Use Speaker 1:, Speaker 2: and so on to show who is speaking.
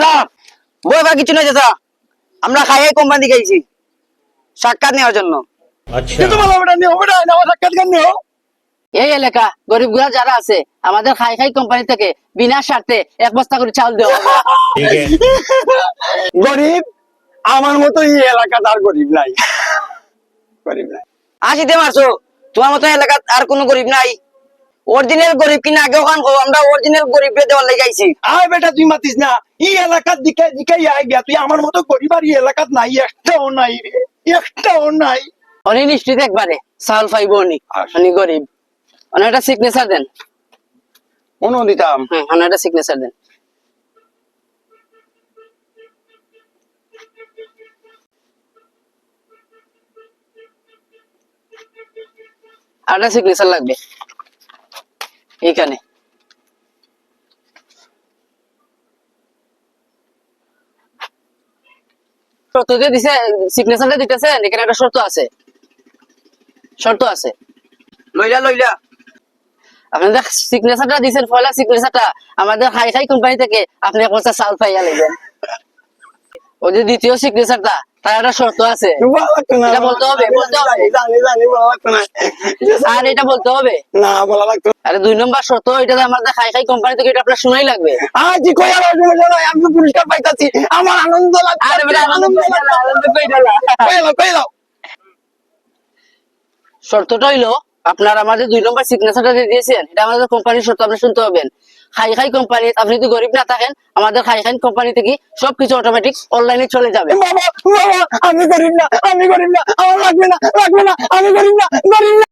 Speaker 1: চাচা বই বা কিছু নয় চাচা, আমরা খাই কোম্পানি থেকে আইছি সাক্ষাৎ নেওয়ার জন্য।
Speaker 2: কিন্তু বলো বেটা নিও, বেটা আমার সাক্ষাৎ কেন নিও?
Speaker 3: এই এলাকা গরিব গুলা যারা আছে আমাদের খাই খাই কোম্পানি থেকে বিনা স্বার্থে 1 বস্তা করে চাউল দেওয়া হবে।
Speaker 2: গরিব আমার মতো এই এলাকার আর গরিব নাই, গরিব নাই।
Speaker 1: আসিতে মারছো, তোমার মতো এলাকাত আর কোনো গরিব নাই। অরিজিনাল গরিব কিনা আগে ওখান কো, আমরা অরিজিনাল গরিব দেওয়ার লেগে আইছি।
Speaker 2: আয় বেটা তুই মাতিস না, এই এলাকার দিকে দিকে আয় গিয়া, তুই আমার মতো গরিব আর এই এলাকাত নাই, একটাও নাই রে, একটাও নাই।
Speaker 3: অনি নিশ্চিত একবারে চাউল পাইব উনি,
Speaker 2: আচ্ছা।
Speaker 3: উনি গরিব। অনেক একটা সিগনেচার দেন।
Speaker 2: মনে দিতাম
Speaker 3: হ্যাঁ, অনেক একটা সিগনেচার দেন। আর একটা সিগনেচার লাগবে এইখানে। শর্ত দিয়ে দিছে, সিগনেচারটা দিতেছেন, এখানে একটা শর্ত আছে, শর্ত আছে।
Speaker 1: লইলা লইলা
Speaker 3: আপনাদের সিগনেচারটা দিচ্ছেন, পয়লা সিগনেচারটা আমাদের খাই খাই কোম্পানি থেকে আপনি 1 বস্তা চাউল পাইয়া নেবেন। ওই যে দ্বিতীয় সিগনেচারটা, তার একটা শর্ত আছে,
Speaker 2: বলা লাগতো না,
Speaker 3: এটা বলতে হবে, বলতে হবে।
Speaker 2: জানি জানি বলা লাগতো না,
Speaker 3: আর এটা বলতে হবে
Speaker 2: না বলা লাগতো।
Speaker 3: আরে 2 নম্বর শর্ত, এটা আমাদের খাই খাই কোম্পানি থেকে, এটা আপনার শোনাই লাগবে।
Speaker 2: আজ কই আর সমস্যা নাই, আমি তো পুরস্কার পাইতাছি, আমার আনন্দ লাগছে।
Speaker 3: আরে বেটা আনন্দ কই গেল, আনন্দ কই গেল।
Speaker 2: কইলো
Speaker 3: শর্তটা হইলো আপনার আমাদের 2 নম্বর সিগনেচারটা দিয়ে দিয়েছেন, এটা আমাদের কোম্পানির শর্ত, আপনি শুনতে হবেন। খাই খাই কোম্পানি, আপনি যদি গরিব না থাকেন আমাদের খাই খাই কোম্পানি থেকে সবকিছু অটোমেটিক অনলাইনে চলে যাবে।
Speaker 2: বাবা বাবা আমি গরিব না, আমি গরিব না, আমার লাগবে না, লাগবে না, আমি গরিব না, গরিব না।